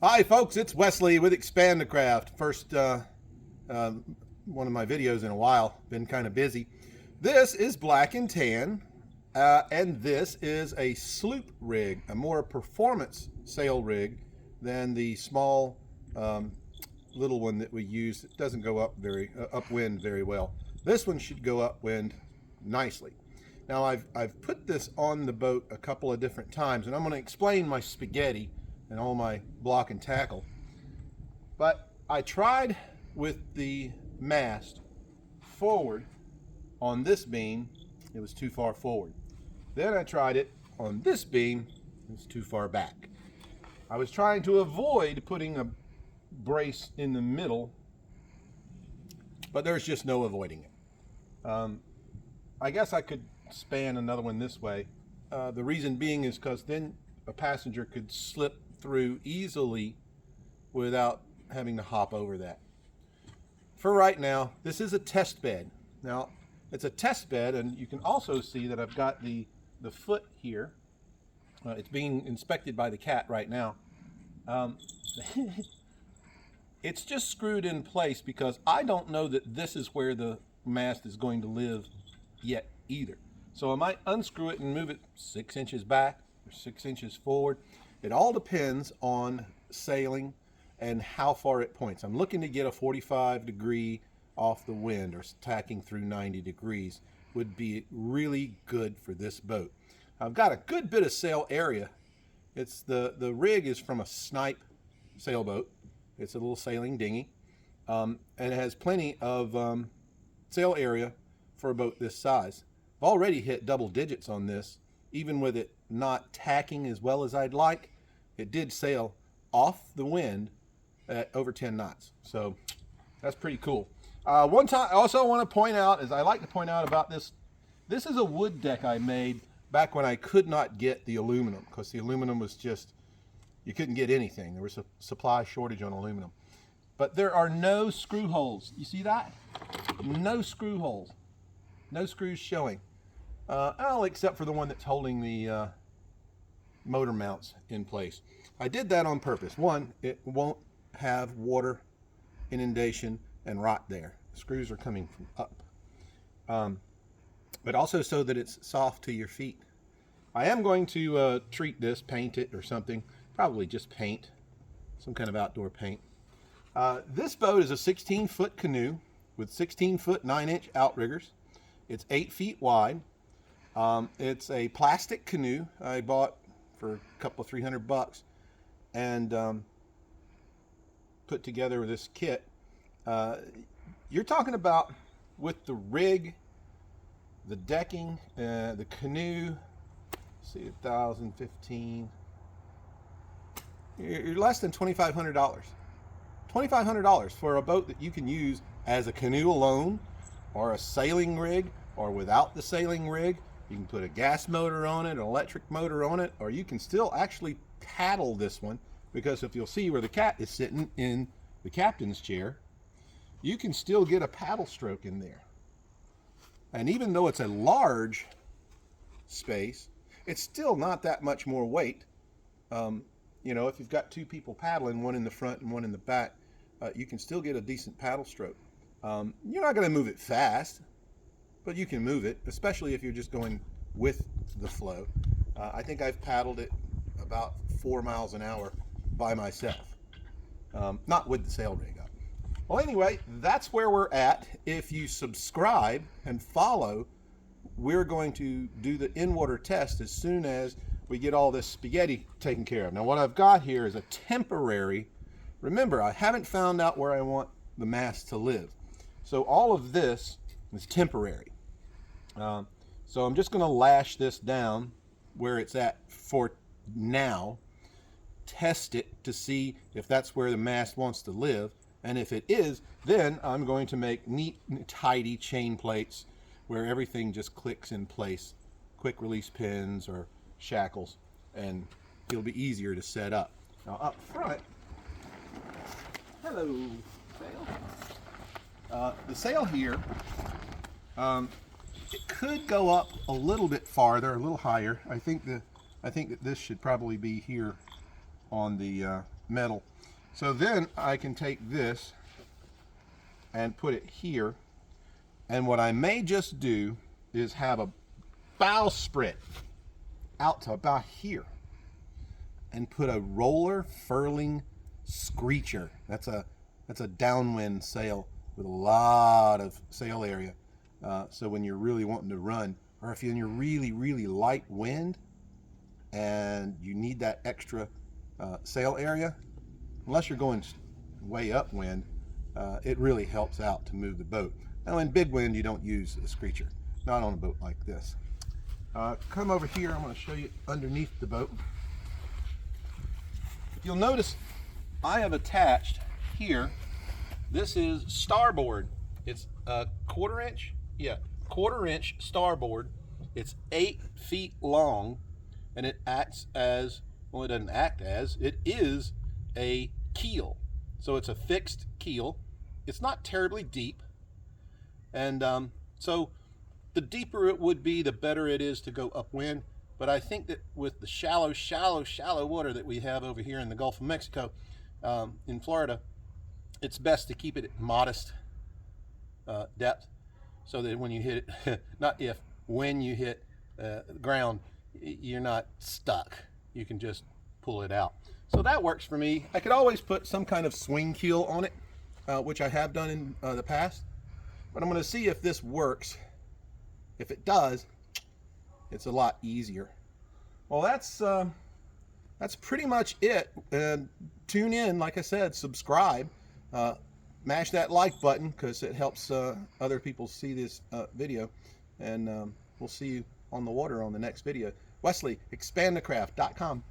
Hi folks, it's Wesley with Expandacraft. First one of my videos in a while, been kind of busy. This is black and tan, and this is a sloop rig, a more performance sail rig than the small little one that we use. It doesn't go upwind very well. This one should go upwind nicely. Now I've put this on the boat a couple of different times, and I'm going to explain my spaghetti and all my block and tackle. But I tried with the mast forward on this beam, it was too far forward. Then I tried it on this beam, it was too far back. I was trying to avoid putting a brace in the middle, but there's just no avoiding it. I guess I could span another one this way. The reason being is because then a passenger could slip through easily without having to hop over that. For right now, this is a test bed. Now, it's a test bed, and you can also see that I've got the foot here. It's being inspected by the cat right now. It's just screwed in place because I don't know that this is where the mast is going to live yet either. So I might unscrew it and move it 6 inches back or 6 inches forward. It all depends on sailing and how far it points. I'm looking to get a 45 degree off the wind, or tacking through 90 degrees would be really good for this boat. I've got a good bit of sail area. It's the rig is from a Snipe sailboat. It's a little sailing dinghy, and it has plenty of sail area for a boat this size. I've already hit double digits on this, even with it not tacking as well as I'd like. It did sail off the wind at over 10 knots. So that's pretty cool. One time, I also want to point out, as I like to point out about this, this is a wood deck I made back when I could not get the aluminum, because the aluminum was just, you couldn't get anything. There was a supply shortage on aluminum. But there are no screw holes. You see that? No screw holes. No screws showing. Well, except for the one that's holding the motor mounts in place. I did that on purpose. One, it won't have water inundation and rot there. The screws are coming from up. But also so that it's soft to your feet. I am going to treat this, paint it or something. Probably just paint, some kind of outdoor paint. This boat is a 16-foot canoe with 16-foot 9-inch outriggers. It's 8 feet wide. It's a plastic canoe I bought for a couple of $300 and put together this kit. You're talking about, with the rig, the decking, the canoe, let's see, 1,015. You're less than $2,500. $2,500 for a boat that you can use as a canoe alone, or a sailing rig, or without the sailing rig. You can put a gas motor on it, an electric motor on it, or you can still actually paddle this one, because if you'll see where the cat is sitting in the captain's chair, you can still get a paddle stroke in there. And even though it's a large space, it's still not that much more weight. You know, if you've got two people paddling, one in the front and one in the back, you can still get a decent paddle stroke. You're not going to move it fast, but you can move it, especially if you're just going with the flow. I think I've paddled it about 4 miles an hour by myself, not with the sail rig up. Well, anyway, that's where we're at. If you subscribe and follow, we're going to do the in-water test as soon as we get all this spaghetti taken care of. Now, what I've got here is a temporary, remember, I haven't found out where I want the mast to live. So all of this is temporary. So I'm just going to lash this down where it's at for now, test it to see if that's where the mast wants to live. And if it is, then I'm going to make neat, tidy chain plates where everything just clicks in place, quick release pins or shackles, and it'll be easier to set up. Now up front, hello sail. The sail here, it could go up a little bit farther, a little higher. I think that this should probably be here on the metal. So then I can take this and put it here, and what I may just do is have a bowsprit out to about here and put a roller furling screecher. That's a downwind sail with a lot of sail area. So when you're really wanting to run, or if you're in your really light wind and you need that extra sail area, unless you're going way upwind, it really helps out to move the boat. Now in big wind you don't use a screecher, not on a boat like this. Come over here, I'm going to show you underneath the boat. You'll notice I have attached here, this is starboard. It's a quarter-inch starboard. It's 8 feet long, and it acts as, well, it doesn't act as, it is a keel. So it's a fixed keel. It's not terribly deep, and so the deeper it would be, the better it is to go upwind. But I think that with the shallow water that we have over here in the Gulf of Mexico, in Florida, it's best to keep it at modest depth, so that when you hit it, when you hit the ground, you're not stuck. You can just pull it out. So that works for me. I could always put some kind of swing keel on it, which I have done in the past. But I'm going to see if this works. If it does, it's a lot easier. Well, that's pretty much it. Tune in, like I said, subscribe, mash that like button because it helps other people see this video, and we'll see you on the water on the next video. Wesley, Expandacraft.com.